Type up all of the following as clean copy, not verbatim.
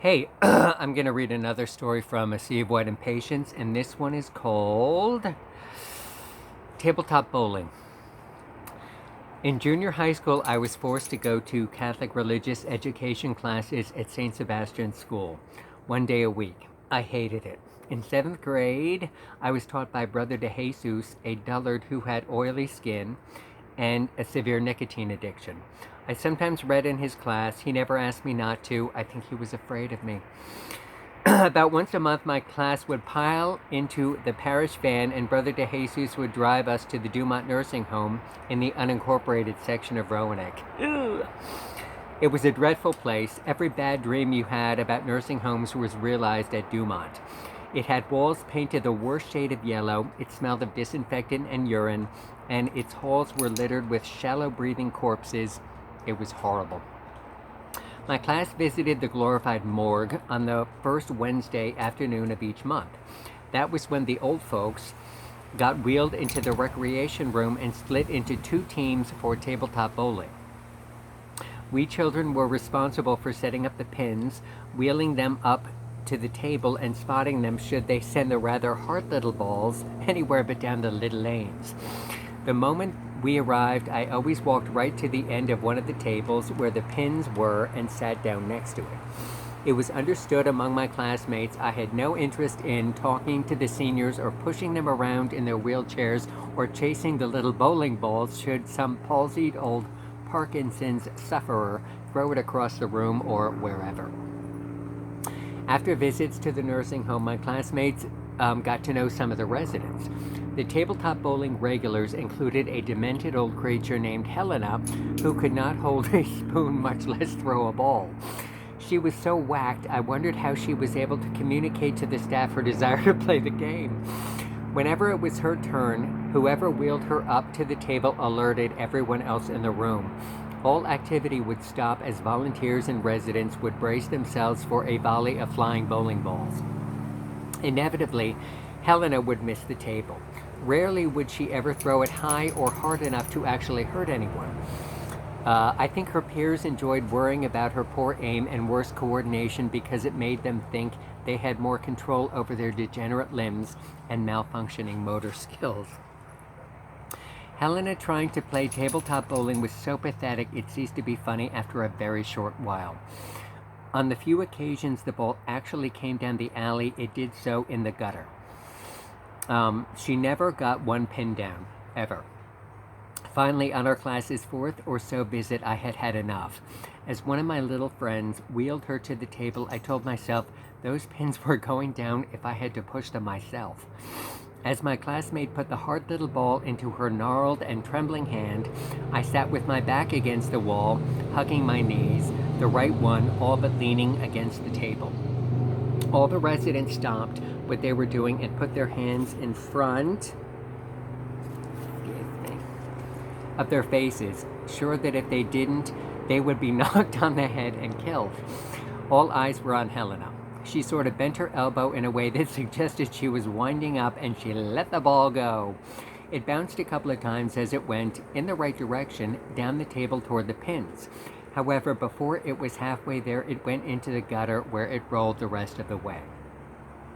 Hey, I'm going to read another story from A Sea of White Impatiens, and this one is called Tabletop Bowling. In junior high school, I was forced to go to Catholic religious education classes at St. Sebastian's School, 1 day a week. I hated it. In 7th grade, I was taught by Brother De Jesus, a dullard who had oily skin and a severe nicotine addiction. I sometimes read in his class. He never asked me not to. I think he was afraid of me. About once a month, my class would pile into the parish van, and Brother De Jesus would drive us to the Dumont nursing home in the unincorporated section of Roanoke. Ugh. It was a dreadful place. Every bad dream you had about nursing homes was realized at Dumont. It had walls painted the worst shade of yellow. It smelled of disinfectant and urine, and its halls were littered with shallow-breathing corpses. It was horrible. My class visited the glorified morgue on the first Wednesday afternoon of each month. That was when the old folks got wheeled into the recreation room and split into 2 teams for tabletop bowling. We children were responsible for setting up the pins, wheeling them up to the table, and spotting them should they send the rather hard little balls anywhere but down the little lanes. The moment we arrived, I always walked right to the end of one of the tables where the pins were and sat down next to it. It was understood among my classmates I had no interest in talking to the seniors or pushing them around in their wheelchairs or chasing the little bowling balls should some palsied old Parkinson's sufferer throw it across the room or wherever. After visits to the nursing home, my classmates got to know some of the residents. The tabletop bowling regulars included a demented old creature named Helena, who could not hold a spoon, much less throw a ball. She was so whacked, I wondered how she was able to communicate to the staff her desire to play the game. Whenever it was her turn, whoever wheeled her up to the table alerted everyone else in the room. All activity would stop as volunteers and residents would brace themselves for a volley of flying bowling balls. Inevitably, Helena would miss the table. Rarely would she ever throw it high or hard enough to actually hurt anyone. I think her peers enjoyed worrying about her poor aim and worse coordination because it made them think they had more control over their degenerate limbs and malfunctioning motor skills. Helena trying to play tabletop bowling was so pathetic it ceased to be funny after a very short while. On the few occasions the ball actually came down the alley, it did so in the gutter. She never got one pin down, ever. Finally, on our class's 4th or so visit, I had had enough. As one of my little friends wheeled her to the table, I told myself those pins were going down if I had to push them myself. As my classmate put the hard little ball into her gnarled and trembling hand, I sat with my back against the wall, hugging my knees, the right one all but leaning against the table. All the residents stopped what they were doing and put their hands in front of their faces, sure that if they didn't, they would be knocked on the head and killed. All eyes were on Helena. She sort of bent her elbow in a way that suggested she was winding up, and she let the ball go. It bounced a couple of times as it went in the right direction down the table toward the pins. However, before it was halfway there, it went into the gutter where it rolled the rest of the way.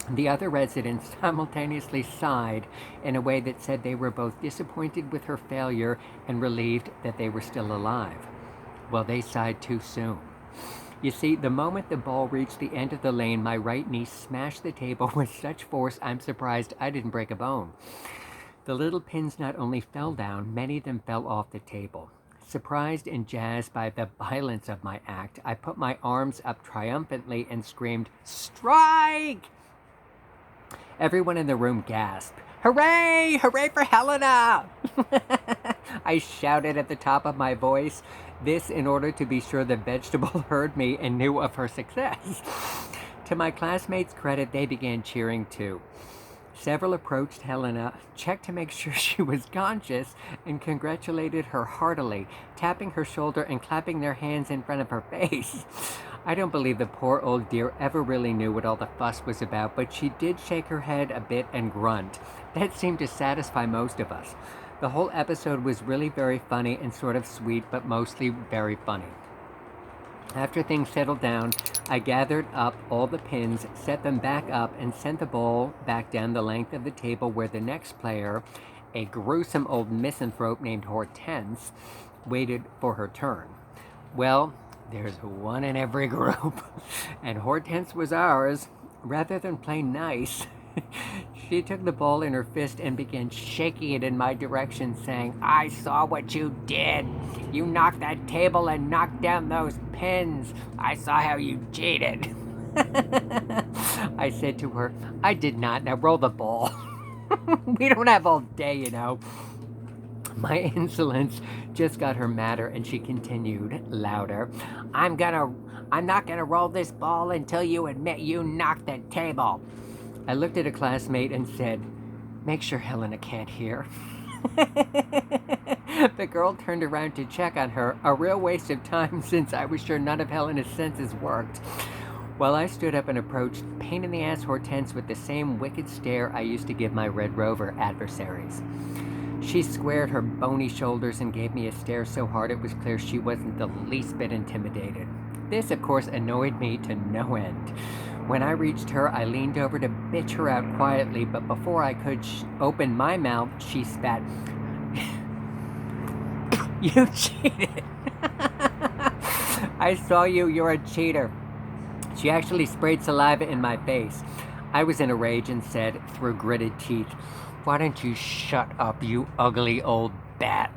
The other residents simultaneously sighed in a way that said they were both disappointed with her failure and relieved that they were still alive. Well, they sighed too soon. You see, the moment the ball reached the end of the lane, my right knee smashed the table with such force I'm surprised I didn't break a bone. The little pins not only fell down, many of them fell off the table. Surprised and jazzed by the violence of my act, I put my arms up triumphantly and screamed, "Strike!" Everyone in the room gasped. "Hooray! Hooray for Helena!" I shouted at the top of my voice, this in order to be sure the vegetable heard me and knew of her success. To my classmates' credit, they began cheering too. Several approached Helena, checked to make sure she was conscious, and congratulated her heartily, tapping her shoulder and clapping their hands in front of her face. I don't believe the poor old dear ever really knew what all the fuss was about, but she did shake her head a bit and grunt. That seemed to satisfy most of us. The whole episode was really very funny and sort of sweet, but mostly very funny. After things settled down, I gathered up all the pins, set them back up, and sent the ball back down the length of the table where the next player, a gruesome old misanthrope named Hortense, waited for her turn. Well, there's one in every group, and Hortense was ours. Rather than play nice, she took the ball in her fist and began shaking it in my direction, saying, "I saw what you did. You knocked that table and knocked down those pins. I saw how you cheated." I said to her, "I did not. Now roll the ball." We don't have all day, you know. My insolence just got her madder, and she continued, louder, I'm not gonna roll this ball until you admit you knocked the table." I looked at a classmate and said, "Make sure Helena can't hear." The girl turned around to check on her, a real waste of time since I was sure none of Helena's senses worked. While I stood up and approached pain-in-the-ass Hortense with the same wicked stare I used to give my Red Rover adversaries. She squared her bony shoulders and gave me a stare so hard it was clear she wasn't the least bit intimidated. This, of course, annoyed me to no end. When I reached her, I leaned over to bitch her out quietly, but before I could open my mouth, she spat. "You cheated." "I saw you. You're a cheater." She actually sprayed saliva in my face. I was in a rage and said, through gritted teeth, "Why don't you shut up, you ugly old bat?"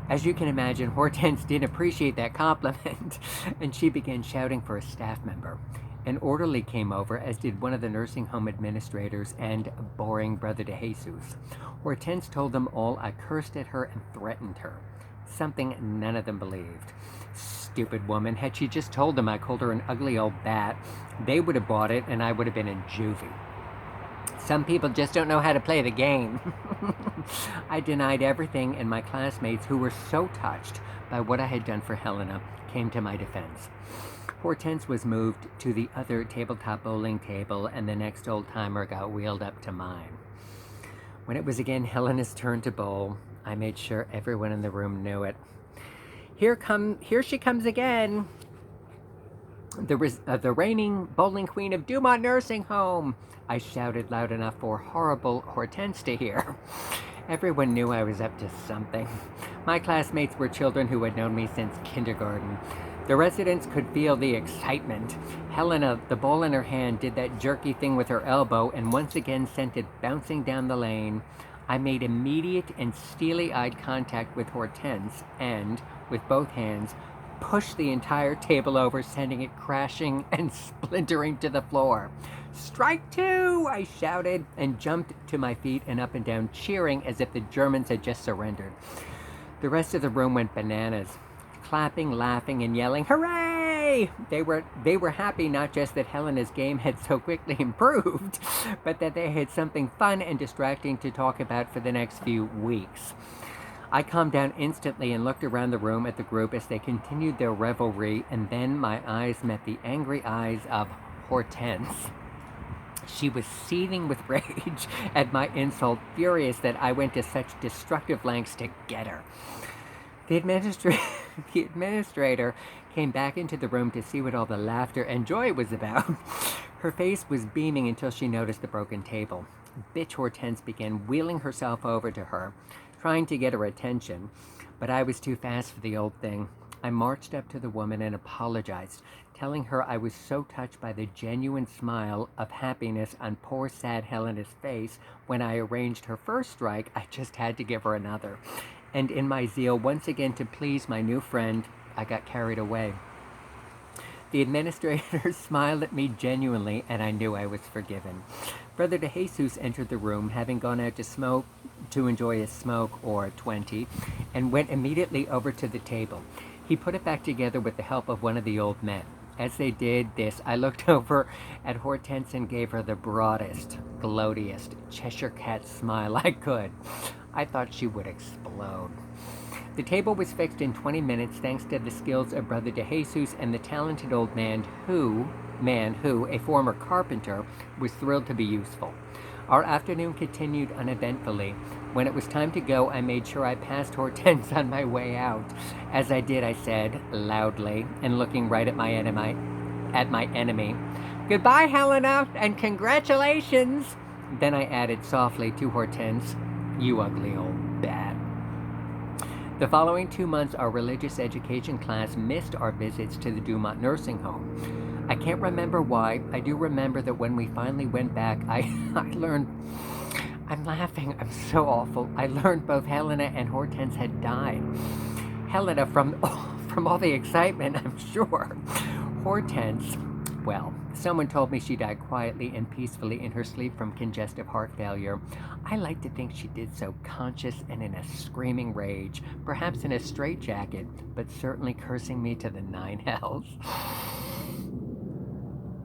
As you can imagine, Hortense didn't appreciate that compliment, and she began shouting for a staff member. An orderly came over, as did one of the nursing home administrators and boring Brother de Jesus. Hortense told them all I cursed at her and threatened her, something none of them believed. Stupid woman. Had she just told them I called her an ugly old bat, they would have bought it and I would have been in juvie. Some people just don't know how to play the game. I denied everything, and my classmates, who were so touched by what I had done for Helena, came to my defense. Hortense was moved to the other tabletop bowling table, and the next old-timer got wheeled up to mine. When it was again Helena's turn to bowl, I made sure everyone in the room knew it. Here she comes again. The reigning bowling queen of Dumont Nursing Home, I shouted loud enough for horrible Hortense to hear. Everyone knew I was up to something. My classmates were children who had known me since kindergarten. The residents could feel the excitement. Helena, the ball in her hand, did that jerky thing with her elbow and once again sent it bouncing down the lane. I made immediate and steely-eyed contact with Hortense and, with both hands, pushed the entire table over, sending it crashing and splintering to the floor. "Strike two!" I shouted, and jumped to my feet and up and down, cheering as if the Germans had just surrendered. The rest of the room went bananas, clapping, laughing, and yelling, "Hooray!" They were happy not just that Helena's game had so quickly improved, but that they had something fun and distracting to talk about for the next few weeks. I calmed down instantly and looked around the room at the group as they continued their revelry, and then my eyes met the angry eyes of Hortense. She was seething with rage at my insult, furious that I went to such destructive lengths to get her. The administrator came back into the room to see what all the laughter and joy was about. Her face was beaming until she noticed the broken table. Bitch Hortense began wheeling herself over to her, trying to get her attention, but I was too fast for the old thing. I marched up to the woman and apologized, telling her I was so touched by the genuine smile of happiness on poor sad Helena's face when I arranged her first strike, I just had to give her another. And in my zeal once again to please my new friend, I got carried away. The administrator smiled at me genuinely, and I knew I was forgiven. Brother de Jesus entered the room, having gone out to enjoy a smoke or 20, and went immediately over to the table. He put it back together with the help of one of the old men. As they did this, I looked over at Hortense and gave her the broadest, gloatiest Cheshire cat smile I could. I thought she would explode. The table was fixed in 20 minutes thanks to the skills of Brother de Jesus and the talented old man who, a former carpenter, was thrilled to be useful. Our afternoon continued uneventfully. When it was time to go, I made sure I passed Hortense on my way out. As I did, I said, loudly, and looking right at my enemy, "Goodbye, Helena, and congratulations!" Then I added softly to Hortense, "You ugly old bat." The following 2 months, our religious education class missed our visits to the Dumont nursing home. I can't remember why. I do remember that when we finally went back, I learned... I'm laughing. I'm so awful. I learned both Helena and Hortense had died. Helena from all the excitement, I'm sure. Hortense, well, someone told me she died quietly and peacefully in her sleep from congestive heart failure. I like to think she did so conscious and in a screaming rage, perhaps in a straitjacket, but certainly cursing me to the nine hells.